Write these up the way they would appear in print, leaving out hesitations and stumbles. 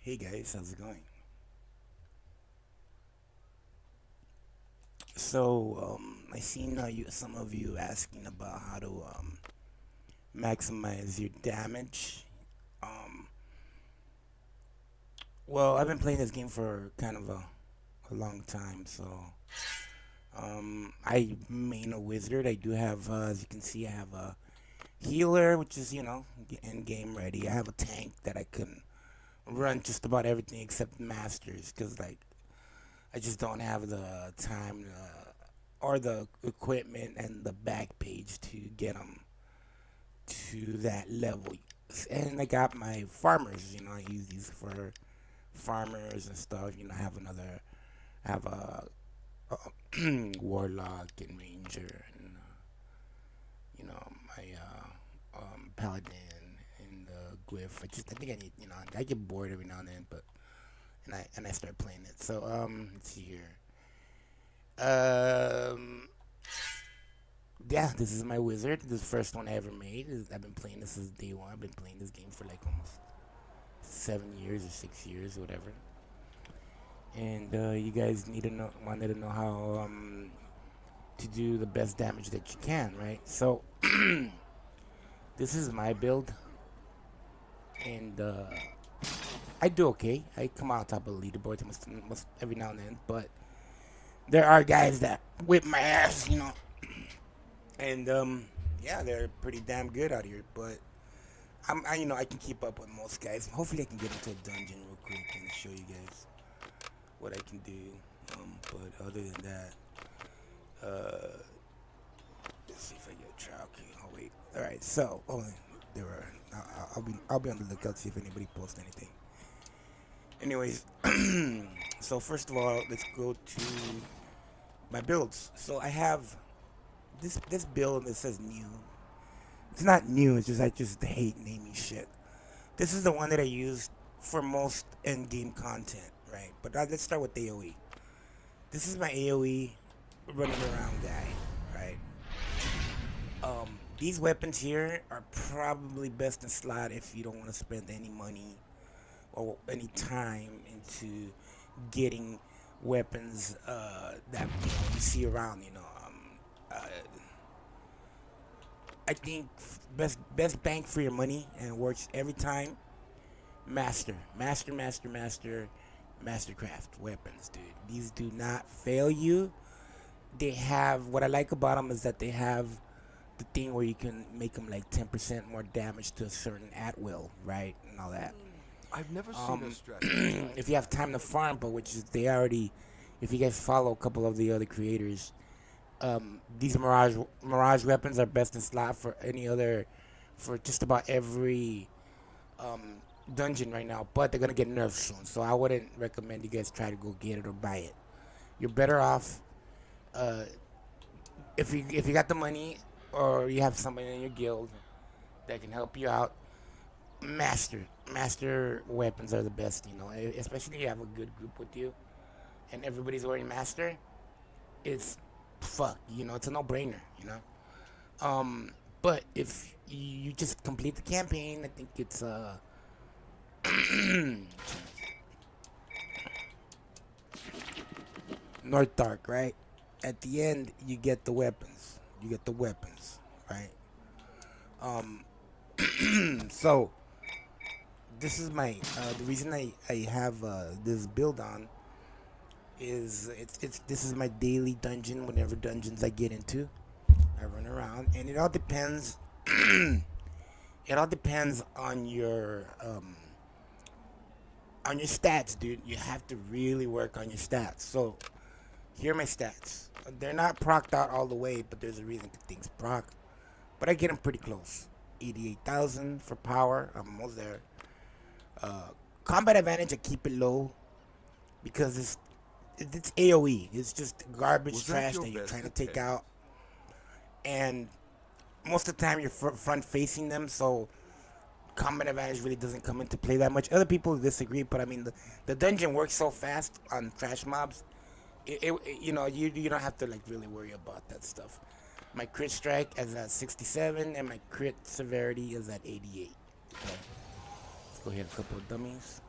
Hey guys, how's it going? I seen some of you asking about how to maximize your damage. Um, well, I've been playing this game for kind of a long time, so I main a wizard. I do have, as you can see, I have a healer, which is in game ready. I have a tank that I can run just about everything except masters, because I just don't have the time or the equipment and the back page to get them to that level. And I got my farmers. I use these for farmers and stuff. I have have a warlock and ranger, and my paladin and glyph. I think I need. I get bored every now and then, but and I start playing it. So let's see here. Um, yeah, this is my wizard. This is the first one I ever made. I've been playing this since day one. I've been playing this game for like almost 7 years or 6 years or whatever. And you guys wanted to know how to do the best damage that you can, right? So this is my build, and I do okay. I come out top of the leaderboard almost every now and then, but there are guys that whip my ass, and yeah, they're pretty damn good out here. But I can keep up with most guys. Hopefully, I can get into a dungeon real quick and show you guys what I can do. But other than that, let's see if I get a trial key. Oh wait. All right. So, there are. I'll be on the lookout to see if anybody posts anything. Anyways, so first of all, let's go to my builds. So I have this build that says new. It's not new. It's just I just hate naming shit. This is the one that I use for most end game content, right? But let's start with AOE. This is my AOE running around guy, right? These weapons here are probably best in slot if you don't want to spend any money or any time into getting weapons that you see around. Uh, I think best bang for your money and works every time. Mastercraft weapons, dude. These do not fail you. They have what I like about them is that they have the thing where you can make them like 10% more damage to a certain at will, right, and all that. I've never seen a Um, stress test. if you have time to farm, but which is they already, if you guys follow a couple of the other creators, these mirage weapons are best in slot for any other, for just about every um, dungeon right now. But they're gonna get nerfed soon, so I wouldn't recommend you guys try to go get it or buy it. You're better off uh, if you got the money or you have somebody in your guild that can help you out. Master weapons are the best, especially if you have a good group with you and everybody's wearing master. It's it's a no-brainer, but if you just complete the campaign, I think it's North Dark, right? At the end, you get the weapons. Right? Um, so this is my the reason I have this build on is it's this is my daily dungeon. Whenever dungeons I get into, I run around, and it all depends. It all depends on your stats, dude. You have to really work on your stats. So here are my stats. They're not procced out all the way, but there's a reason things proc. But I get them pretty close. 88,000 for power. I'm almost there. Uh, Combat advantage, I keep it low because it's AOE. It's just garbage Was that trash your that you're best trying to take attempt? out, and most of the time you're front facing them, so combat advantage really doesn't come into play that much. Other people disagree, but I mean the dungeon works so fast on trash mobs. You don't have to like really worry about that stuff. My crit strike is at 67, and my crit severity is at 88. Okay, let's go hit a couple of dummies.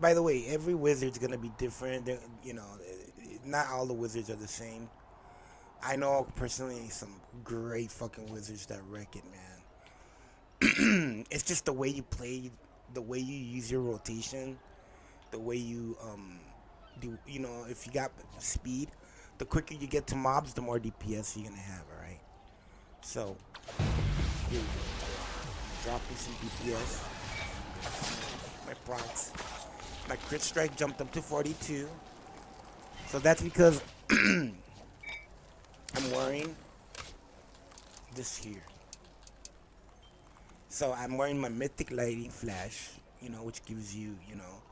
By the way, every wizard's gonna be different. You know, not all the wizards are the same. I know personally some great fucking wizards that wreck it, man. It's just the way you play, the way you use your rotation, the way you do. You know, if you got speed, the quicker you get to mobs, the more DPS you're gonna have. All right. So here we go. Dropping some DPS. My procs. My crit strike jumped up to 42. So that's because I'm wearing this here. So I'm wearing my mythic lighting flash, you know, which gives you, you know,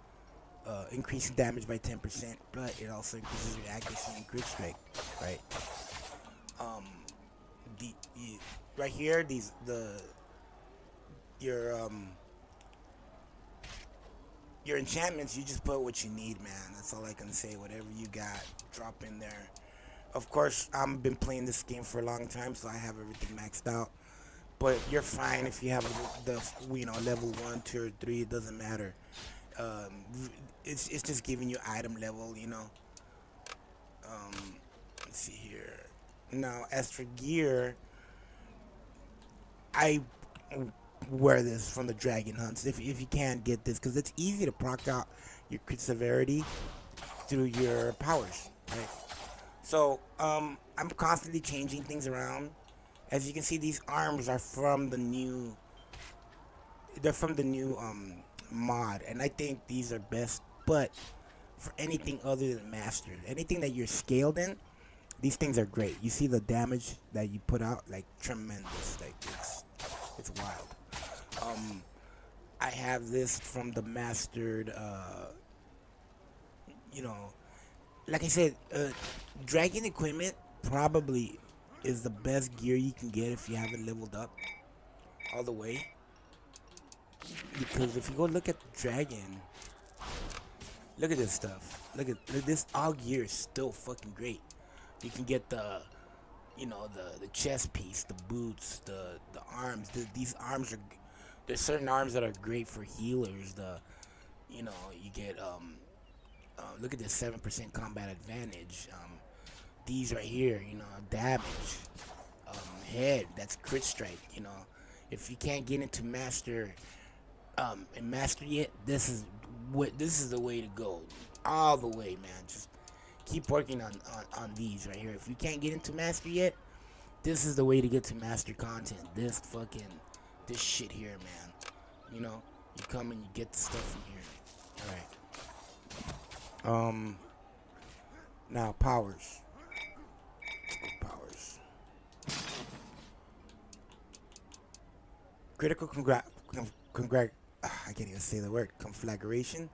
increasing damage by 10%, but it also increases your accuracy and crit strike, right? Um, the right here, these your um your enchantments, you just put what you need, man. That's all I can say. Whatever you got, drop in there. Of course, I've been playing this game for a long time, so I have everything maxed out. But you're fine if you have the you know, level 1, 2, or 3. It doesn't matter. Um, it's just giving you item level, you know. Let's see here. Now, as for gear, I wear this from the dragon hunts. If you can't get this, because it's easy to proc out your crit severity through your powers, right? So I'm constantly changing things around. As you can see, these arms are from the new. They're from the new mod, and I think these are best. But for anything other than mastered, anything that you're scaled in, these things are great. You see the damage that you put out, like tremendous. Like it's wild. Um, I have this from the mastered. You know, like I said, dragon equipment probably is the best gear you can get if you haven't leveled up all the way. Because if you go look at the dragon, look at this stuff. Look this all gear is still fucking great. You can get the, you know, the chest piece, the boots, the arms. These arms are, there's certain arms that are great for healers. You know, you get look at this 7% combat advantage. These right here, you know, damage, head. That's crit strike. You know, if you can't get into master, and master yet, this is the way to go, all the way, man. Just keep working on these right here. If you can't get into master yet, this is the way to get to master content. This shit here, man. You know, you come and you get the stuff from here. All right. Now powers. Let's go powers. Critical I can't even say the word. Conflagration.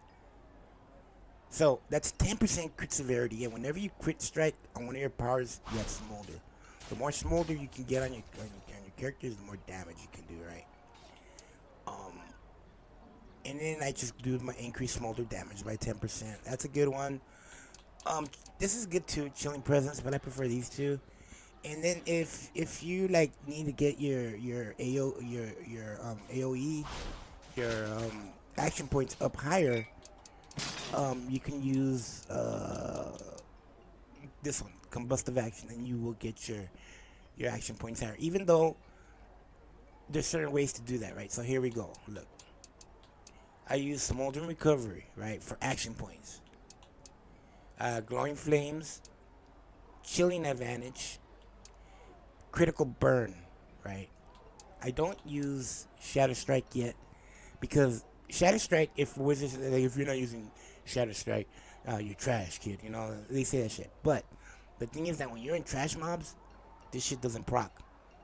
So that's 10% crit severity, and whenever you crit strike on one of your powers, you have smolder. The more smolder you can get on your characters, the more damage you can do, right? And then I just do my increased smolder damage by 10%. That's a good one. This is good too, chilling presence, but I prefer these two. And then if you like need to get your AOE, your action points up higher, you can use this one, combustive action, and you will get your action points higher. Even though there's certain ways to do that, right? So here we go. Look, I use smoldering recovery, right, for action points. Glowing flames, chilling advantage, critical burn, right? I don't use Shadow Strike yet because Shadow Strike, if wizards, like, if you're not using Shadow Strike, you're trash, kid. You know, they say that shit. But the thing is that when you're in trash mobs, this shit doesn't proc,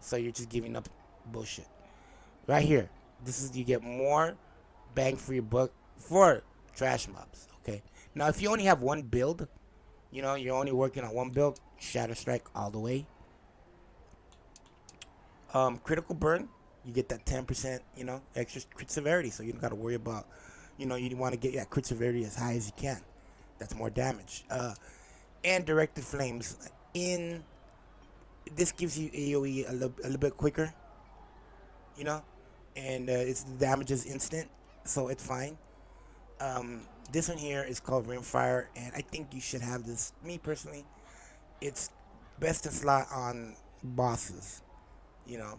so you're just giving up bullshit. Right here, this is, you get more bang for your buck for trash mobs. Okay. Now, if you only have one build, you know, you're only working on one build, Shadow Strike all the way. Critical burn, you get that 10%, you know, extra crit severity, so you don't got to worry about, you know, you want to get that crit severity as high as you can. That's more damage. And directed flames. In this gives you AOE a little bit quicker, you know, and it's the damage is instant, so it's fine. This one here is called Rimfire, and I think you should have this. Me personally, it's best in slot on bosses,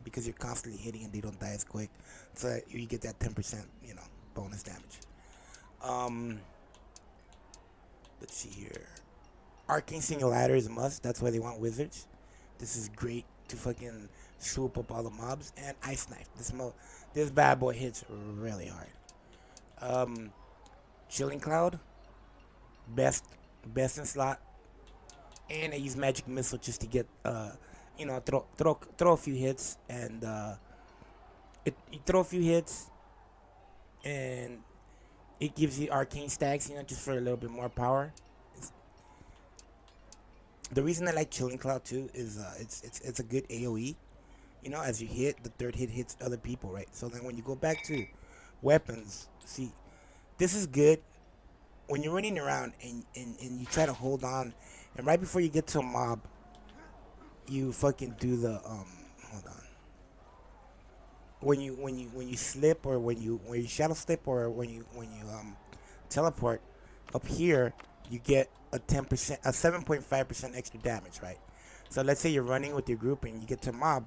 because you're constantly hitting and they don't die as quick. So that you get that 10%, bonus damage. Um, let's see here. Arcane Single Ladder is a must. That's why they want wizards. This is great to fucking swoop up all the mobs. And Ice Knife. This bad boy hits really hard. Chilling Cloud, best best in slot. And I use Magic Missile just to get throw a few hits, and you throw a few hits, and it gives you arcane stacks, just for a little bit more power. The reason I like Chilling Cloud too is it's a good AOE. As you hit, the third hit hits other people, right? So then when you go back to weapons, see, this is good when you're running around and you try to hold on, and right before you get to a mob, you fucking do the hold on. When you slip, or when you shadow slip, or when you teleport up here, you get a 10%, a 7.5% extra damage, right? So let's say you're running with your group and you get to a mob,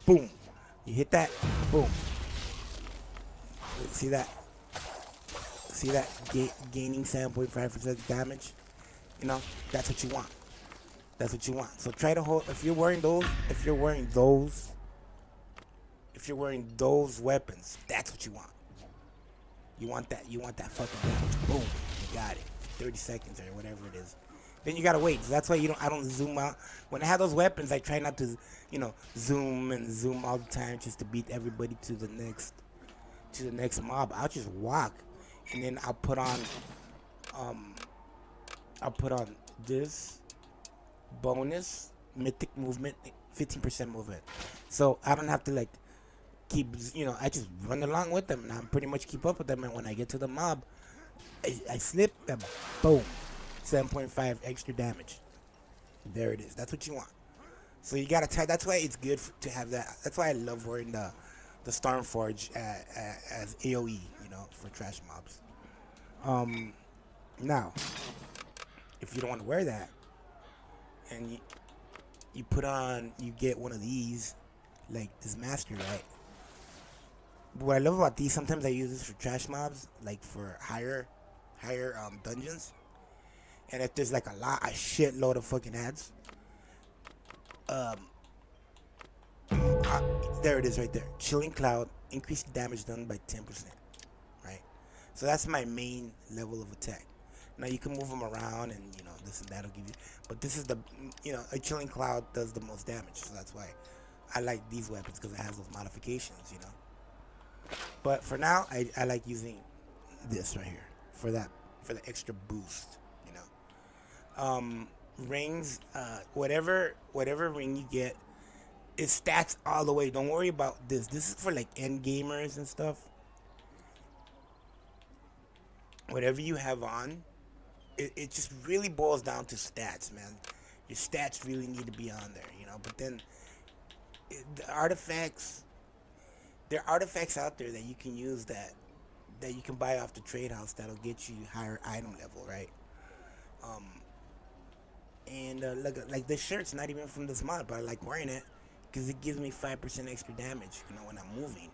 boom, you hit that, boom. See that? See that gaining 7.5% damage? That's what you want. That's what you want. So try to hold. If you're wearing those weapons, that's what you want. You want that. You want that fucking damage. Boom. You got it. 30 seconds or whatever it is. Then you gotta wait. So that's why I don't zoom out. When I have those weapons, I try not to, zoom all the time just to beat everybody to the next mob. I'll just walk, and then um, I'll put on this bonus mythic movement, 15% movement. So I don't have to keep, I just run along with them, and I pretty much keep up with them. And when I get to the mob, I slip and boom, 7.5 extra damage. There it is. That's what you want. So you gotta try. That's why it's good to have that. That's why I love wearing the Stormforge as AOE, for trash mobs. Now, if you don't want to wear that, and you get one of these, like this master, right? But what I love about these, sometimes I use this for trash mobs, like for higher dungeons. And if there's a shitload of fucking ads, um, there it is right there. Chilling Cloud, increase damage done by 10%, right? So that's my main level of attack. Now you can move them around, and this and that'll give you, but this is a Chilling Cloud does the most damage, so that's why I like these weapons, because it has those modifications. But for now, I like using this right here for the extra boost. Rings, whatever ring you get, it stacks all the way. Don't worry about this. This is for end gamers and stuff. Whatever you have on, it just really boils down to stats, man. Your stats really need to be on there, But then the artifacts, there are artifacts out there that you can use that you can buy off the trade house that'll get you higher item level, right? And like this shirt's not even from this mod, but I like wearing it because it gives me 5% extra damage. When I'm moving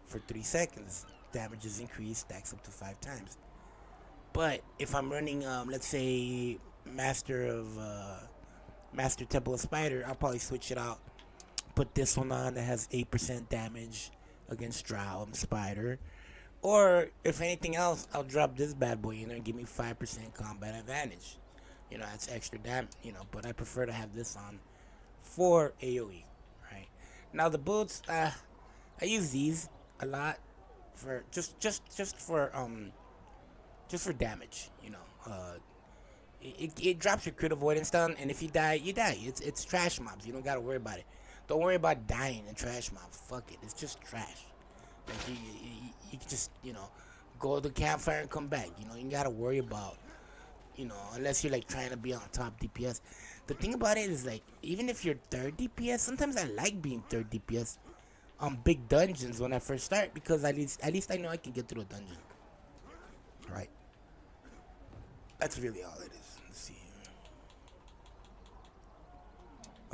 for 3 seconds, damage is increased, stacks up to 5 times. But if I'm running, let's say Master Temple of Spider, I'll probably switch it out. Put this one on that has 8% damage against Drow and Spider. Or if anything else, I'll drop this bad boy in there and give me 5% combat advantage. That's extra damage, but I prefer to have this on for AoE, right? Now the boots, I use these a lot for just for damage, it drops your crit avoidance down, and if you die, you die. It's trash mobs. You don't gotta worry about it. Don't worry about dying in trash mobs. Fuck it. It's just trash. You can just go to the campfire and come back. You ain't gotta worry about unless you're trying to be on top DPS. The thing about it is even if you're third DPS, sometimes I like being third DPS on big dungeons when I first start, because at least I know I can get through a dungeon. Right. That's really all it is. Let's see here.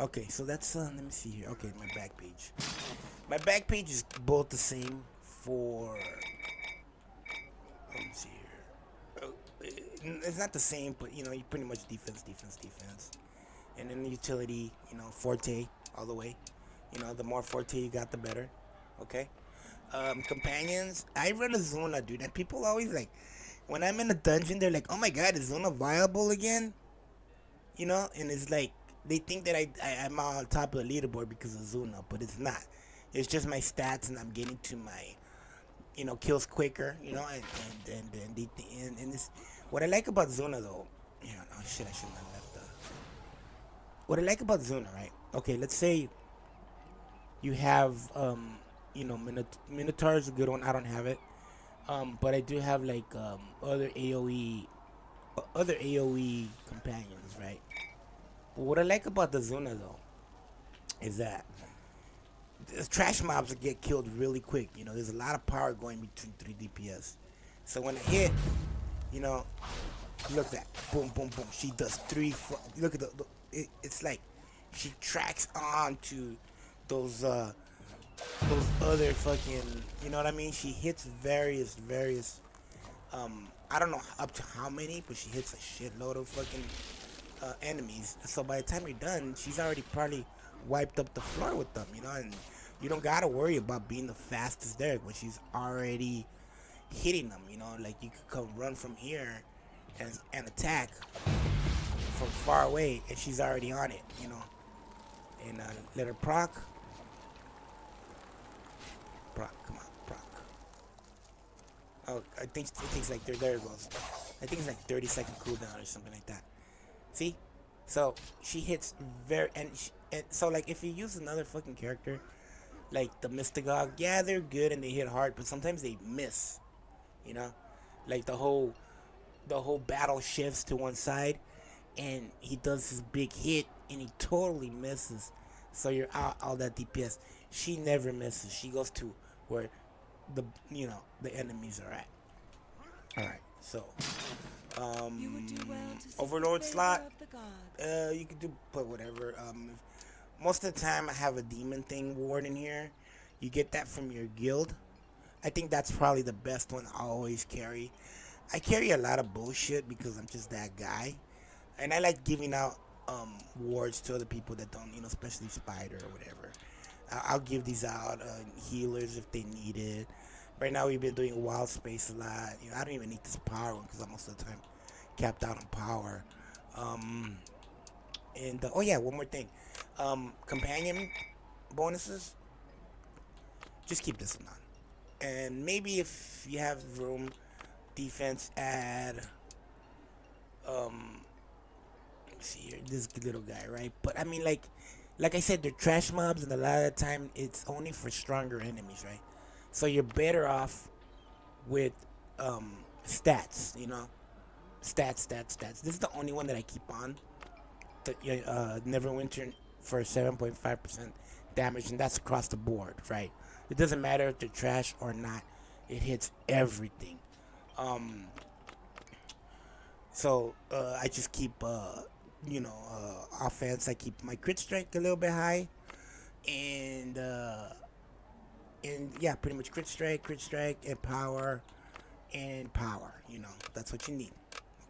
Okay, so that's let me see here. Okay, my back page. My back page is both the same for. Let me see here. It's not the same, but you know, you pretty much defense, defense, defense, and then the utility. You know, forte all the way. You know, the more forte you got, the better. Okay. Companions. I run a Zona, dude, and people always like when I'm in a dungeon, they're like, "Oh my God, is Zona viable again?" You know, and it's like they think that I'm on top of the leaderboard because of Zuna, but it's not. It's just my stats, and I'm getting to my kills quicker. You know, and this what I like about Zuna though. Yeah, no shit, I shouldn't have left. What I like about Zuna, right? Okay, let's say you have Minotaur is a good one. I don't have it, but I do have like other AOE companions, right? But what I like about the Zuna though is that the trash mobs get killed really quick. You know, there's a lot of power going between 3 DPS. So when I hit, you know, look at that, boom, boom, boom. She does look at it's like she tracks on to those other fucking. You know what I mean? She hits various. I don't know up to how many, but she hits a shitload of fucking enemies. So by the time you're done, she's already probably wiped up the floor with them, you know, and you don't gotta worry about being the fastest there when she's already hitting them, you know, like you could come run from here and attack from far away and she's already on it, you know, and let her proc, come on, proc. Oh, I think it takes like there it goes. I think it's like 30-second cooldown or something like that. See? So she hits and so like if you use another fucking character like the Mystagogue, yeah, they're good and they hit hard, but sometimes they miss. You know? Like the whole battle shifts to one side and he does his big hit and he totally misses. So you're out all that DPS. She never misses. She goes to where the enemies are at. Alright, so Overlord slot. You could do put whatever. Most of the time, I have a demon thing ward in here. You get that from your guild. I think that's probably the best one I always carry. I carry a lot of bullshit because I'm just that guy, and I like giving out wards to other people that don't, especially Spider or whatever. I'll give these out healers if they need it. Right now we've been doing wild space a lot. I don't even need this power one because I'm most of the time capped out on power. And oh yeah, one more thing. Companion bonuses. Just keep this one on. And maybe if you have room, defense add. Let's see here, this little guy, right? But I mean, like I said, they're trash mobs, and a lot of the time it's only for stronger enemies, right? So you're better off with stats, stats. This is the only one that I keep on. The Neverwinter for 7.5% damage, and that's across the board, right? It doesn't matter if they're trash or not. It hits everything. So I just keep, offense. I keep my crit strike a little bit high, and yeah, pretty much crit strike, and power, that's what you need.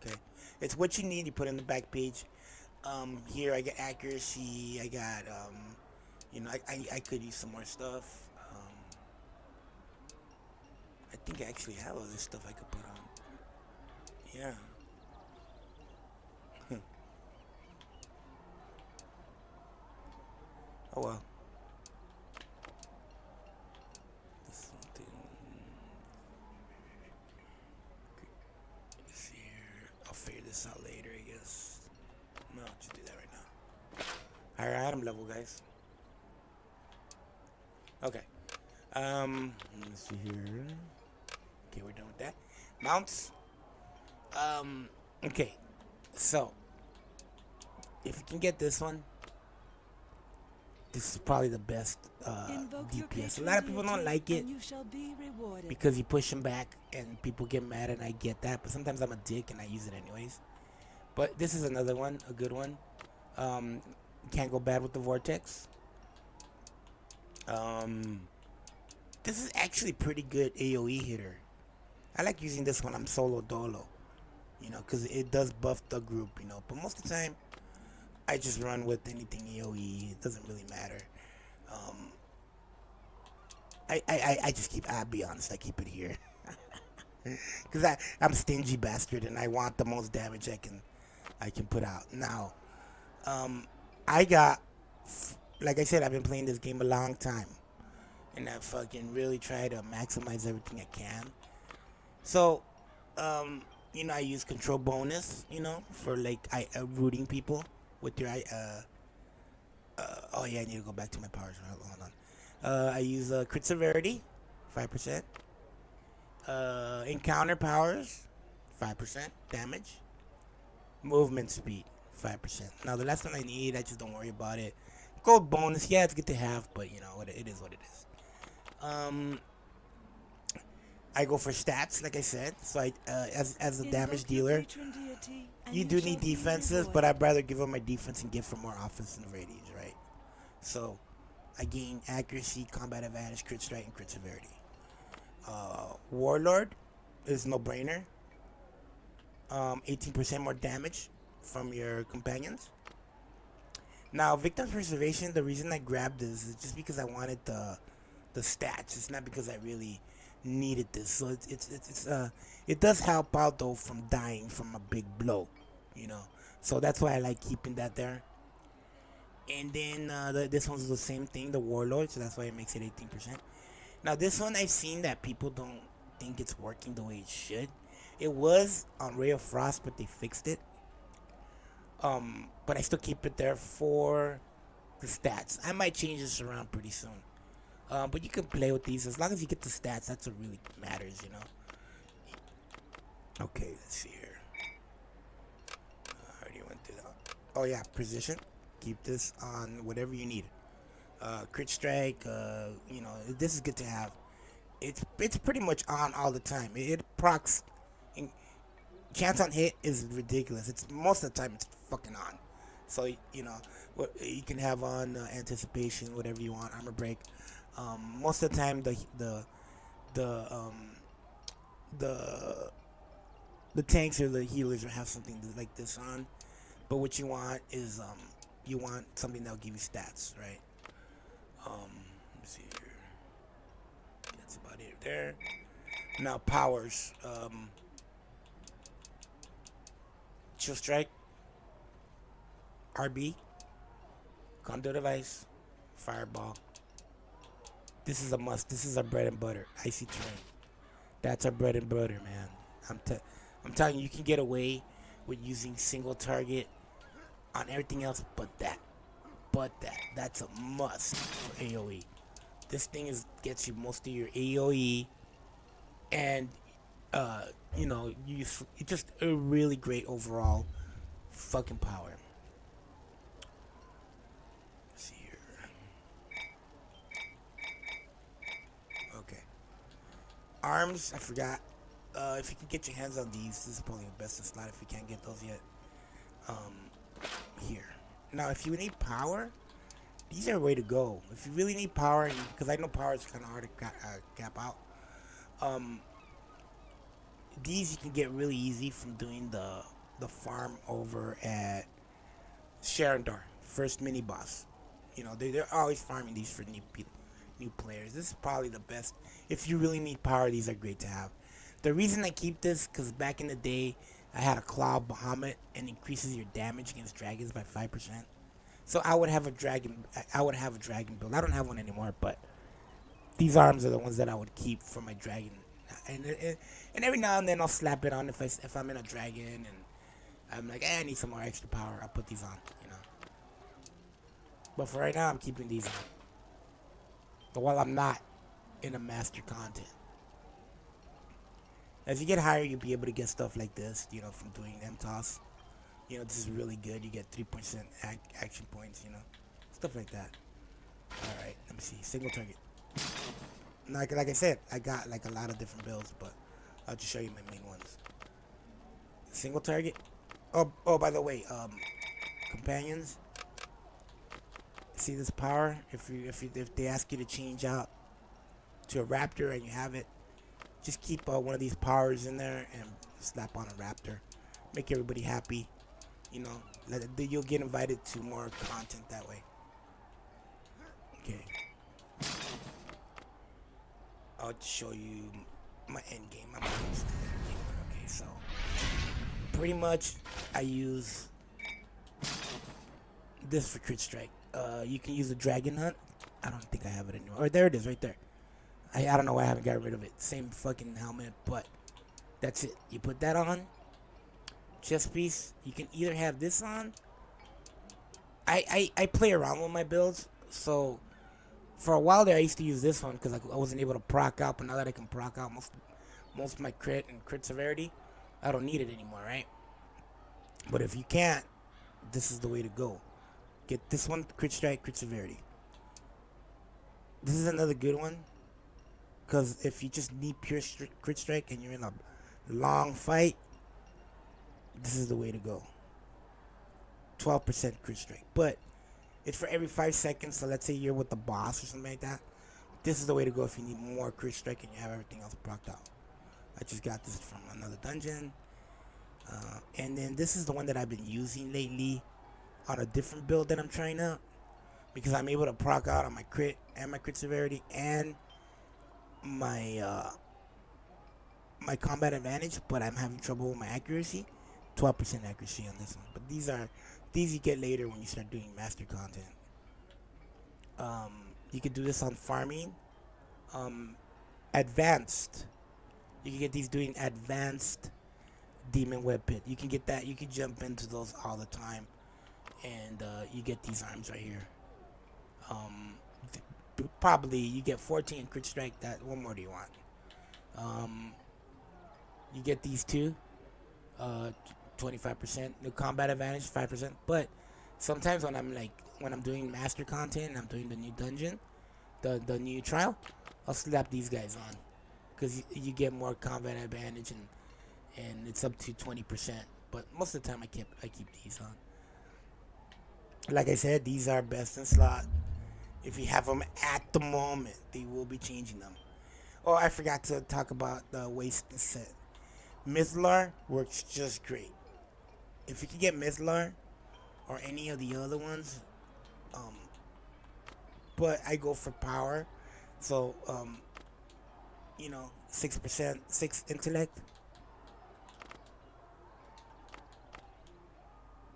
Okay, it's what you need. You put in the back page. Here I get accuracy. I got I could use some more stuff. I think I actually have other stuff I could put on. Yeah. Oh well. Something. Let's see here. I'll figure this out later, I guess. No, I'll just do that right now. Higher item level, guys. Okay. Let's see here. Okay, we're done with that. Mounts. Okay. So, if you can get this one, This is probably the best Invoke your DPS. A lot patron of people don't deity, like it and you shall be rewarded. because you push them back and people get mad, and I get that. But sometimes I'm a dick and I use it anyways. But this is another one, a good one. Um, can't go bad with the vortex. Um, this is actually pretty good AOE hitter. I like using this when I'm solo dolo, because it does buff the group, But most of the time, I just run with anything AOE. It doesn't really matter. Um, I just I'll be honest, I keep it here. Because I'm stingy bastard and I want the most damage I can put out. Now, um, I got, like I said, I've been playing this game a long time. And I fucking really try to maximize everything I can. So, I use control bonus, for like rooting people with your oh yeah, I need to go back to my powers. Hold on. I use crit severity, 5%. Encounter powers, 5% damage. Movement speed, 5%. Now the last one I need, I just don't worry about it. Gold bonus, yeah, it's good to have, but it is what it is. Um, I go for stats, like I said. So as a damage dealer, Deity, you do need defensive, but I'd rather give up my defense and get for more offensive ratings, right? So I gain accuracy, combat advantage, crit strike, and crit severity. Warlord is no brainer. 18% more damage from your companions. Now, victim preservation. The reason I grabbed this is just because I wanted the stats. It's not because I really needed this. So it does help out though from dying from a big blow, you know. So that's why I like keeping that there. And then this one's the same thing, the warlord. So that's why it makes it 18%. Now this one I've seen that people don't think it's working the way it should. It was on Ray of Frost, but they fixed it. But I still keep it there for the stats. I might change this around pretty soon. But you can play with these as long as you get the stats. That's what really matters, you know. Okay, let's see here. I already went through that. Oh yeah, precision. Keep this on whatever you need. Crit strike. This is good to have. It's pretty much on all the time. It procs. In, chance on hit is ridiculous. It's most of the time it's fucking on. So what you can have on anticipation, whatever you want, armor break. Most of the time the the the tanks or the healers will have something like this on. But what you want is you want something that'll give you stats, right? Let's see here. That's about it there. Now powers. Chill strike. RB. Conduit device. Fireball. This is a must. This is our bread and butter. Icy terrain. That's our bread and butter, man. I'm telling you, you can get away with using single target on everything else but that. But that. That's a must for AoE. This thing gets you most of your AoE, and it's just a really great overall fucking power. Let's see here. Okay. Arms, I forgot. If you can get your hands on these, this is probably the best slot if you can't get those yet. Um, Here. Now, if you need power, these are a way to go. If you really need power, because I know power is kind of hard to cap out. Um, these you can get really easy from doing the farm over at Sharandar, first mini boss. They're always farming these for new players. This is probably the best. If you really need power, these are great to have. The reason I keep this, because back in the day, I had a Claw of Bahamut and increases your damage against dragons by 5%. So I would have a dragon. I would have a dragon build. I don't have one anymore, but these arms are the ones that I would keep for my dragon. And every now and then I'll slap it on if I'm in a dragon and I'm like, I need some more extra power. I'll put these on. But for right now, I'm keeping these on. But while I'm not in a master content. As you get higher, you'll be able to get stuff like this, from doing MTOS. This is really good. You get 3% action points, stuff like that. All right, let me see. Single target. Like I said, I got like a lot of different builds, but I'll just show you my main ones. Single target. Oh, by the way, companions. See this power? If they ask you to change out to a raptor and you have it, just keep one of these powers in there and slap on a raptor. Make everybody happy. You know, you'll get invited to more content that way. Okay. I'll show you my end game. I'm almost to the end game. Okay, so pretty much I use this for crit strike. You can use the dragon hunt. I don't think I have it anymore. Or there it is, right there. I don't know why I haven't got rid of it. Same fucking helmet, but that's it. You put that on. Chest piece. You can either have this on. I play around with my builds, so for a while there I used to use this one because I wasn't able to proc out, but now that I can proc out most of my crit and crit severity, I don't need it anymore, right? But if you can't, this is the way to go. Get this one, crit strike, crit severity. This is another good one, because if you just need pure crit strike and you're in a long fight, this is the way to go. 12% crit strike, but it's for every 5 seconds. So let's say you're with the boss or something like that. This is the way to go if you need more crit strike and you have everything else procced out. I just got this from another dungeon. And then this is the one that I've been using lately on a different build that I'm trying out, because I'm able to proc out on my crit and my crit severity and my my combat advantage, but I'm having trouble with my accuracy. 12% accuracy on this one, but these you get later when you start doing master content. You can do this on farming. Advanced, you can get these doing advanced demon web pit. You can get that. You can jump into those all the time, and you get these arms right here. Probably you get 14 crit strike. That, what more do you want? You get these two. 25% new combat advantage, 5%. But sometimes when I'm doing master content and I'm doing the new dungeon, the new trial, I'll slap these guys on, because you get more combat advantage, and it's up to 20%. But most of the time I keep these on. Like I said, these are best in slot. If you have them at the moment, they will be changing them. Oh, I forgot to talk about the waist set. Mizlar works just great. If you can get Mizlar or any of the other ones, but I go for power. So, 6%, 6 intellect,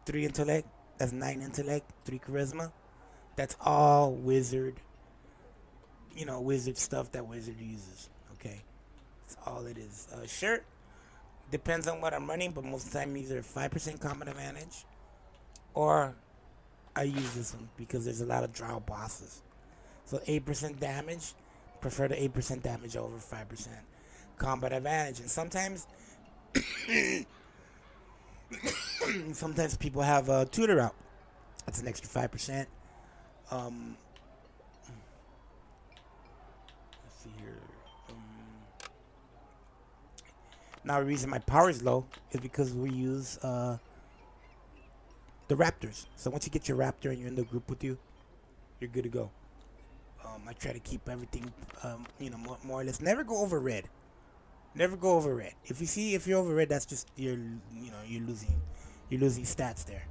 3 intellect, that's 9 intellect, 3 charisma. That's all wizard, wizard stuff that wizard uses. Okay, that's all it is. Sure, depends on what I'm running, but most of the time either 5% combat advantage, or I use this one because there's a lot of drow bosses. So 8% damage, prefer the 8% damage over 5% combat advantage. And sometimes people have a tutor out. That's an extra 5%. Let's see here. Now the reason my power is low is because we use the raptors. So once you get your raptor and you're in the group with you, you're good to go. I try to keep everything, more or less. Never go over red. Never go over red. If you're over red, that's just you're losing stats there.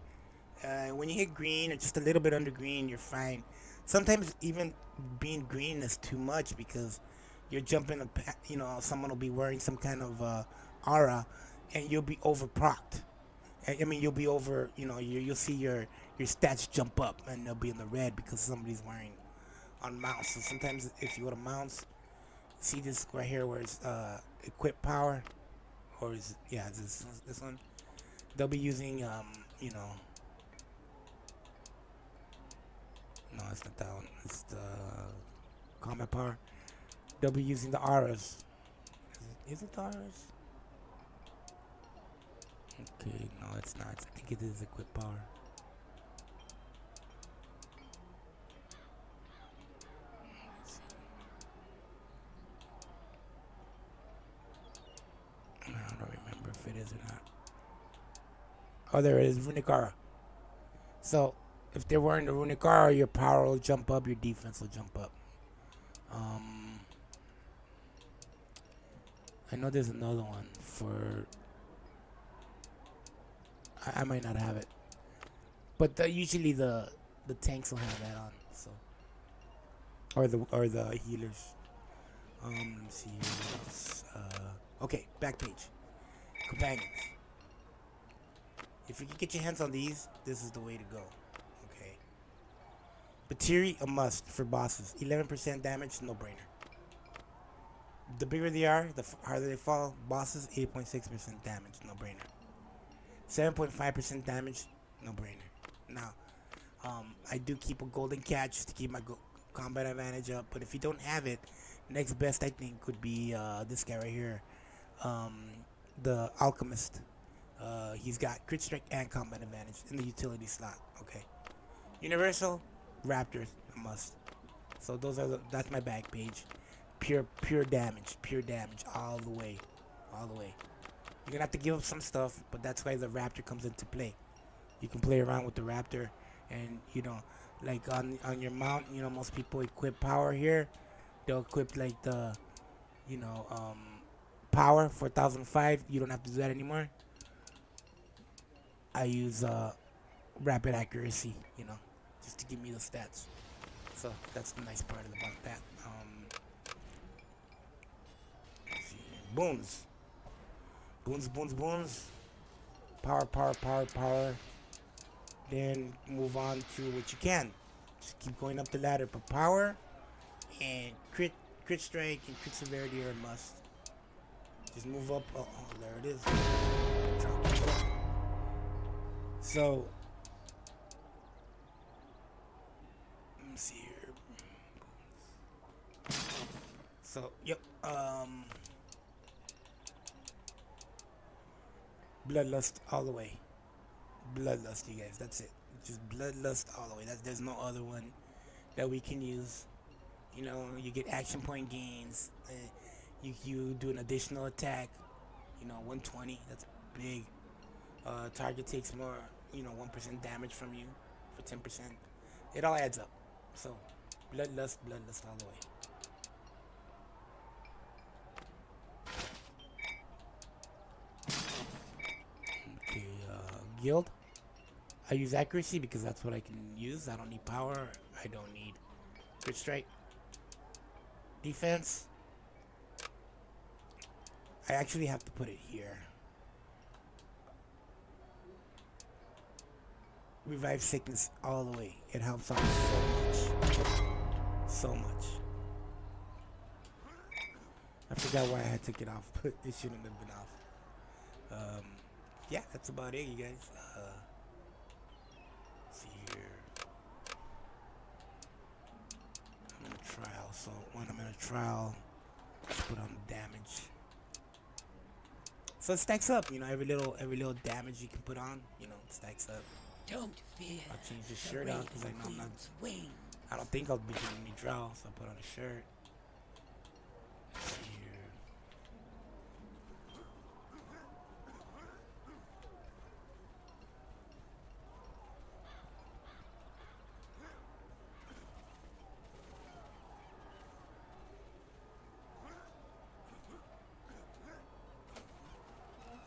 When you hit green or just a little bit under green, you're fine. Sometimes even being green is too much, because you're jumping someone will be wearing some kind of aura, and you'll be over procced. I mean, you'll be over, you'll see your stats jump up, and they'll be in the red because somebody's wearing on mounts. So sometimes if you go to mounts, see this right here where it's equip power, or this one. They'll be using no, it's not that one. It's the combat power. They'll be using the auras. Is it the auras? Okay, no, it's not. I think it is equip power. it is or not. Oh, there it is, Runic Aura. So, if they're wearing the Runic Aura, your power will jump up, your defense will jump up. Um, I know there's another one for. I might not have it, but usually the tanks will have that on. So, or the healers. Let's see here. What else? Okay, back page. Companions. If you can get your hands on these, this is the way to go. Okay. Batiri, a must for bosses. 11% damage, no brainer. The bigger they are, the harder they fall. Bosses, 8.6% damage, no brainer. 7.5% damage, no brainer. Now, I do keep a golden catch to keep my combat advantage up, but if you don't have it, next best I think would be this guy right here, the Alchemist. He's got crit strike and combat advantage in the utility slot. Okay. Universal, Raptors, a must. So that's my back page. Pure damage, all the way. You're gonna have to give up some stuff, but that's why the Raptor comes into play. You can play around with the Raptor, and like on your mount, most people equip power here. They'll equip like the, you know, um, power 4005. You don't have to do that anymore. I use rapid accuracy, just to give me the stats. So that's the nice part about that. Let's see. Boons. Power. Then move on to what you can. Just keep going up the ladder. But power and crit strike and crit severity are a must. Just move up. Oh, there it is. So, let me see here. So, yep. Bloodlust all the way. Bloodlust, you guys. That's it. Just bloodlust all the way. There's no other one that we can use. You get action point gains. You do an additional attack. 120. That's big. Target takes more. 1% damage from you for 10%. It all adds up. So, bloodlust all the way. Okay, guild. I use accuracy because that's what I can use. I don't need power. I don't need crit strike. Defense. I actually have to put it here. Revive sickness all the way. It helps out so much. I forgot why I had to get off, but it shouldn't have been off. Yeah, that's about it, you guys. Let's see here. I'm in a trial, so when I'm in a trial, let's put on the damage. So it stacks up, every little damage you can put on, it stacks up. Don't fear. I'll change this shirt out because I know I don't think I'll be doing any draw, so I'll put on a shirt. Let's see here.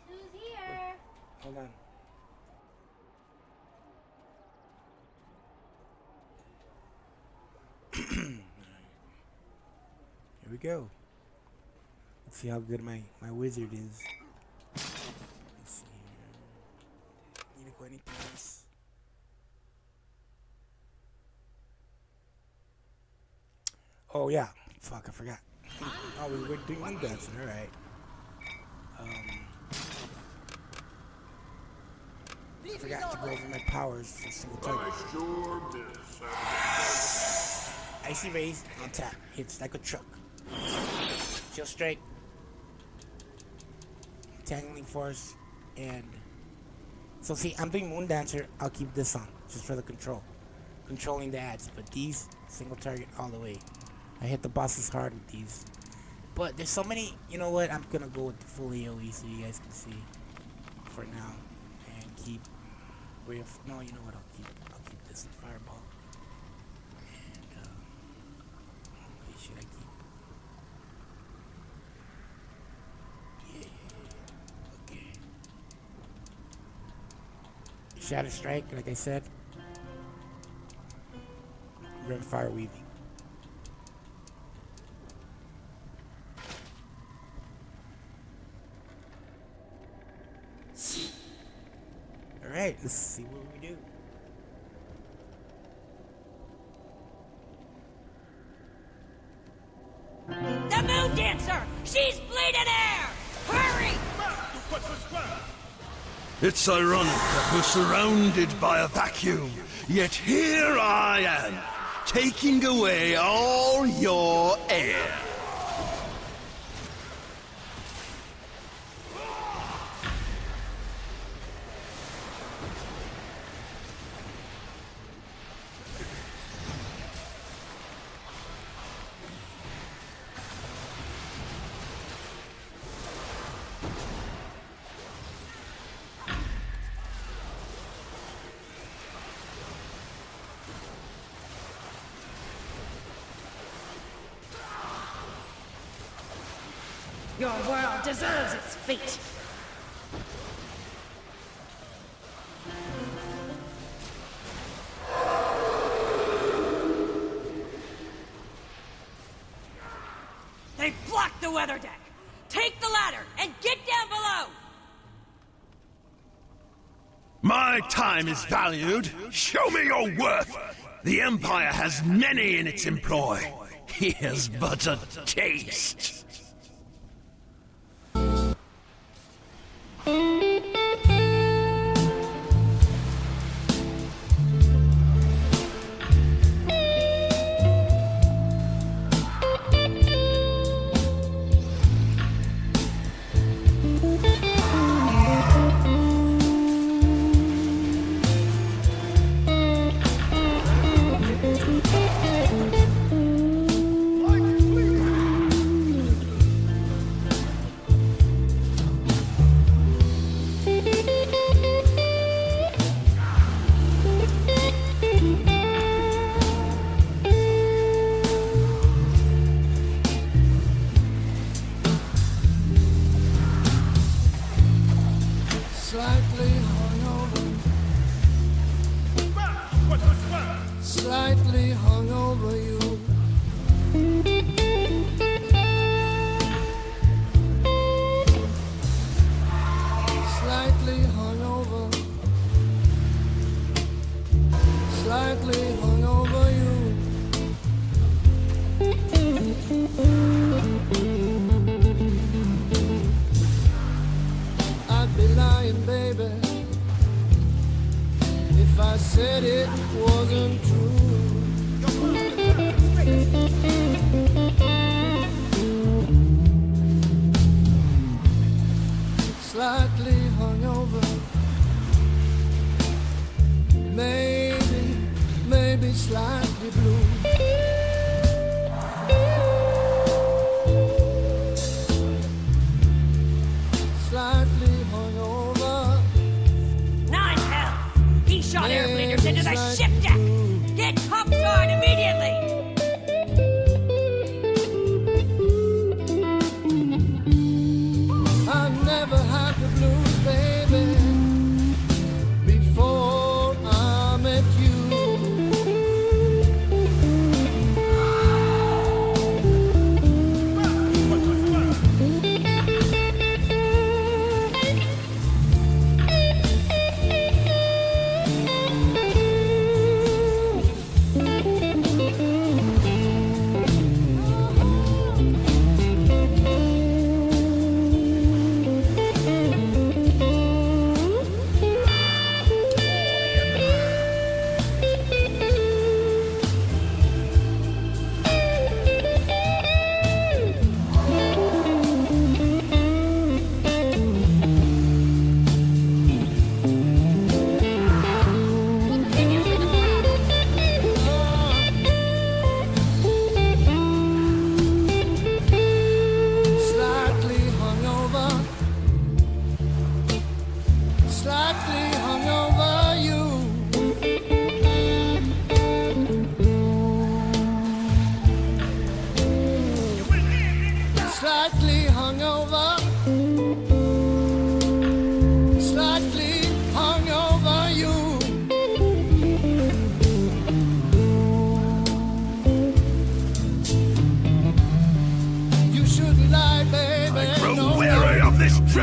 Who's here? Hold on. Here we go. Let's see how good my wizard is. Let's see here. Need to go anything else? Oh yeah. Fuck, I forgot. Oh, we were doing one dancing, alright. I forgot to go over my powers for single target. Icy Rays on tap. Hits like a truck. Chill Strike. Tangling Force. And so see, I'm doing Moon Dancer. I'll keep this on just for the control. Controlling the ads. But these, single target all the way. I hit the bosses hard with these. But there's so many, you know what? I'm gonna go with the full AoE so you guys can see. for now, and keep. No, you know what? I'll keep this in fireball. And wait, should I keep? Yeah. Okay. Shadow strike, like I said. Rimfire weaving. Alright, let's see what we do. The Moon Dancer! She's bleeding air! Hurry! It's ironic that we're surrounded by a vacuum, yet here I am, taking away all your air. Your world deserves its fate. They've blocked the weather deck! Take the ladder and get down below! My time is valued. Show me your worth. The Empire has many in its employ. Here's but a taste. Slightly hungover. Slightly hungover you. Slightly hungover. Slightly hungover you. I'd be lying, baby, if I said it wasn't true. Slightly hungover, maybe slightly blue. Slightly hungover. Nine hell! He shot air bleeders into the ship deck! Get topside immediately! I never had the blues, baby, before I met you.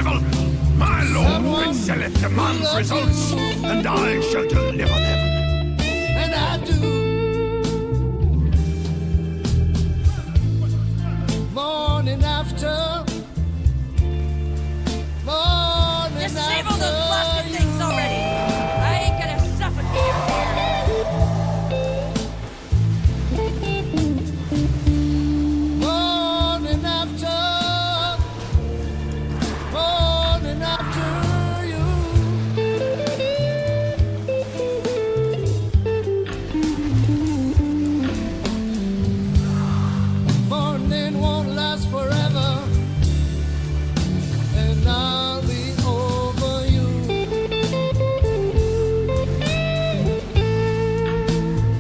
drivel! My lord excelleth demands results, and I shall deliver them. And I do. Morning after. Morning Disable after. those blasted things already! I ain't gonna suffocate her here! Morning after. Morning after you. Morning won't last forever, and I'll be over you.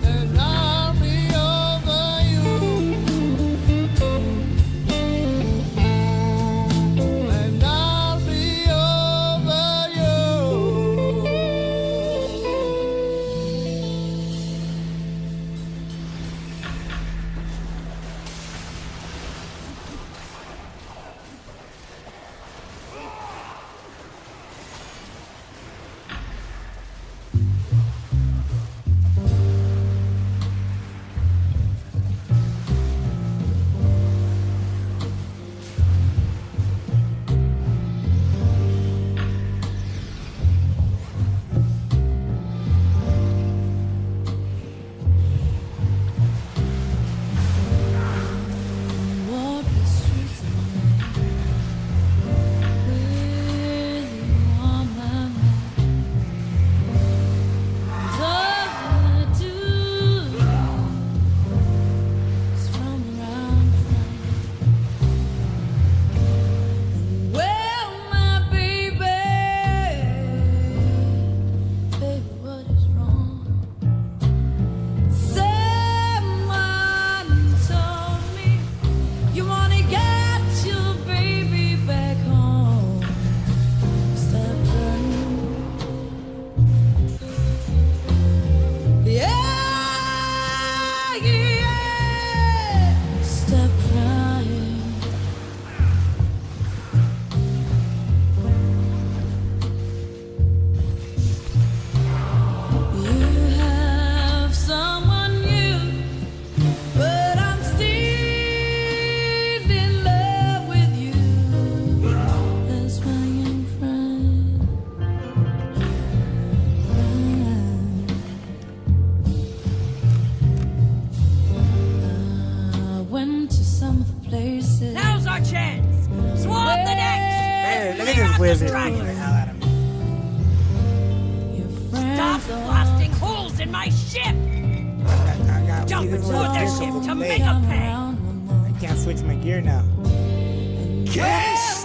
And I'll be over you. And I'll be over you. What the streets of with you on my mind. All I do is roam around crying. Well, my baby, what is wrong? Someone told me you wanna get your baby back home. Stop crying. Yeah, yeah. Stop crying. You have someone new, but I'm still in love with you. That's why I'm crying. I went to some of the places. Now's our chance! Swab the decks! Man, look at this wizard beating the hell out of me. Your friends Stop are blasting holes in my ship! I got Jump see, this aboard was their just ship a to play. make a pay! around my I can't switch my gear now. Guests!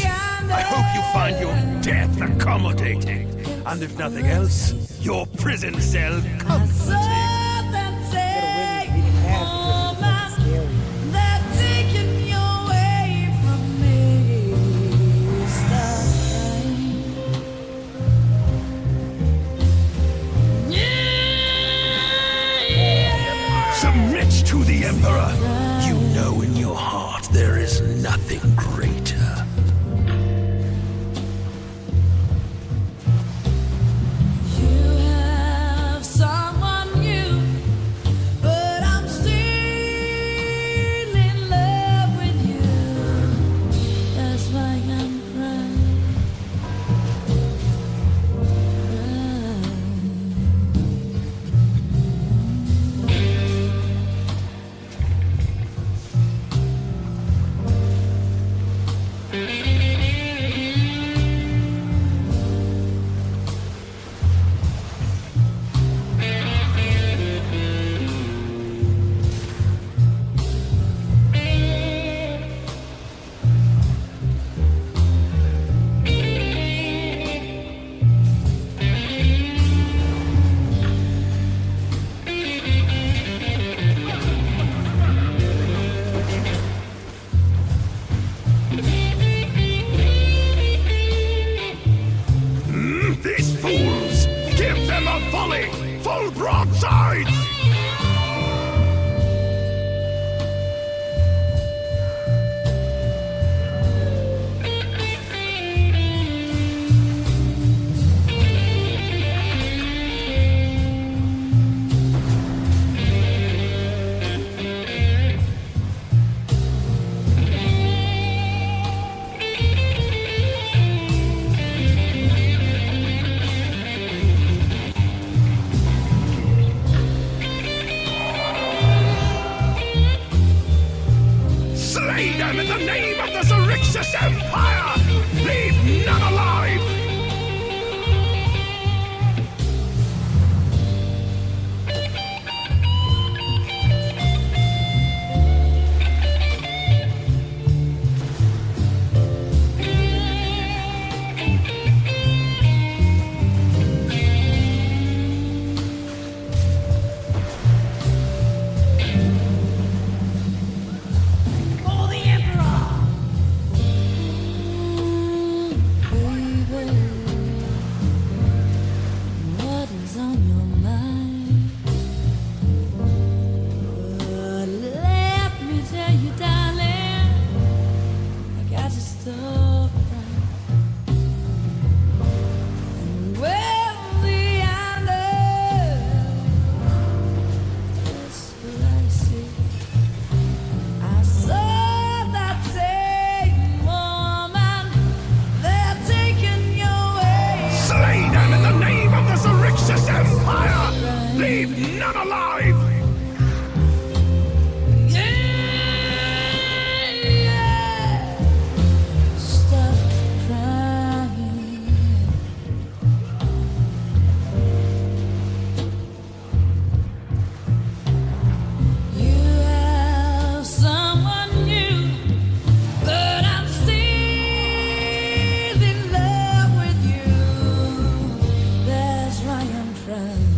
I hope you find your death accommodating, and if nothing else, your prison cell comforting. Get a wizard beating ass because it's fucking scary. They're taking you away from me. Stop crying. Yeah. Submit to the Emperor. You know in your heart there is nothing greater. You have someone new, but I'm still in love with you. That's why I'm crying. These fools! Give them a volley! Full broadside! alive! Stop crying. You have someone new, but I'm still in love with you. That's why I'm crying.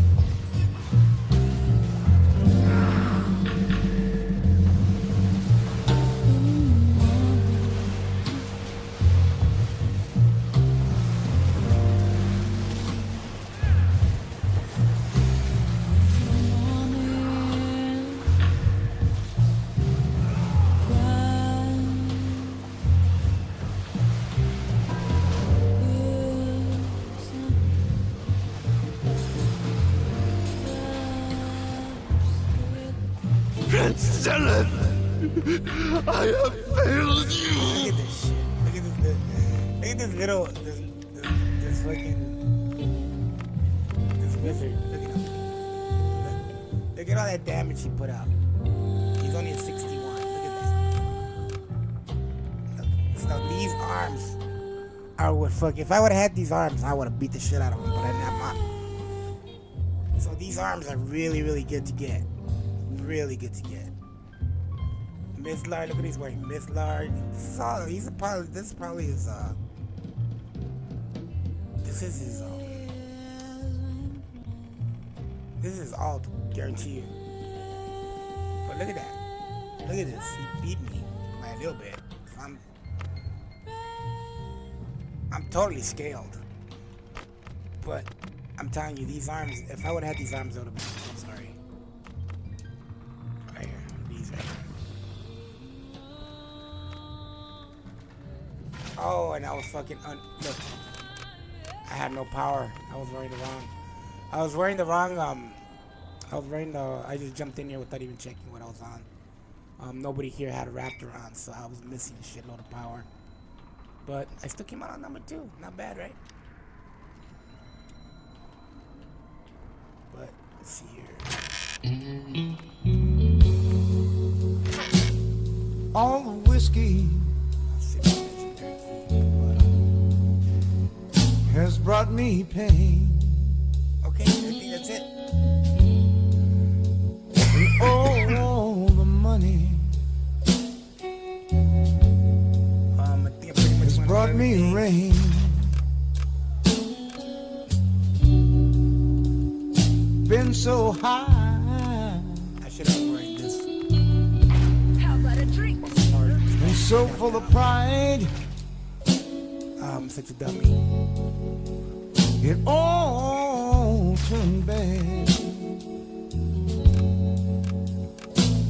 Prince Dylan! I have failed you! Look at this shit. Look at this. Look at this little. This fucking. This wizard. Look at him. Look at all that damage he put out. He's only at 61. Look at that. So these arms are what fuck. If I would have had these arms, I would have beat the shit out of him. But I'm not. So these arms are really, really good to get. Really good to get. Miss Lard, look what he's wearing. Miss Lard. This is probably his this is his this is his alt, guarantee you. But look at that. Look at this. He beat me by a little bit. I'm totally scaled. But I'm telling you, these arms, if I would have had these arms, I would have been so sorry. Right here. These right here. Oh, and I was fucking look. I had no power. I was wearing the wrong. I just jumped in here without even checking what I was on. Nobody here had a raptor on, so I was missing a shitload of power. But I still came out on number 2. Not bad, right? But let's see here. All the whiskey has brought me pain. Okay, I think that's it. And all the money I think I pretty much has went brought over me everything. rain. Been so high I should have wearing this. How about a drink? and so full of pride, I'm such a dummy. it all turned bad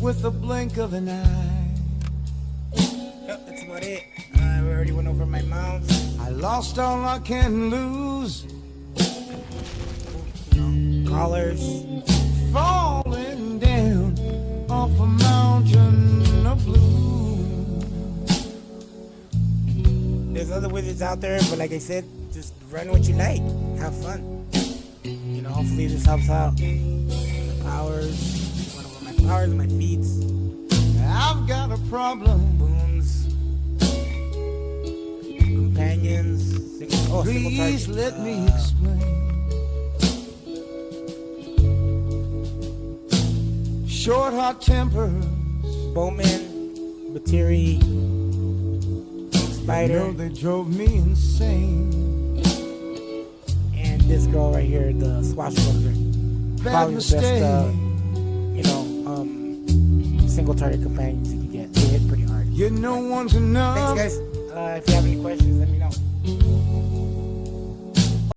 with the blink of an eye. Yep, that's about it. I already went over my mounts. I lost all I can lose, Collars. falling down off a mountain of blue. There's other wizards out there, but like I said, just run what you like. Have fun. You know, hopefully this helps out. The powers. Went over my powers and my feats. I've got a problem. Boons. Companions. Single Please target. let me explain. Short, hot tempers. Bowman. Batiri. You Spider. know they drove me insane. And this girl right here, the swashbuckler. Bad Probably the best, mistake. single target companions you can get. They hit pretty hard. You know one's enough. Thanks, guys. If you have any questions, let me know.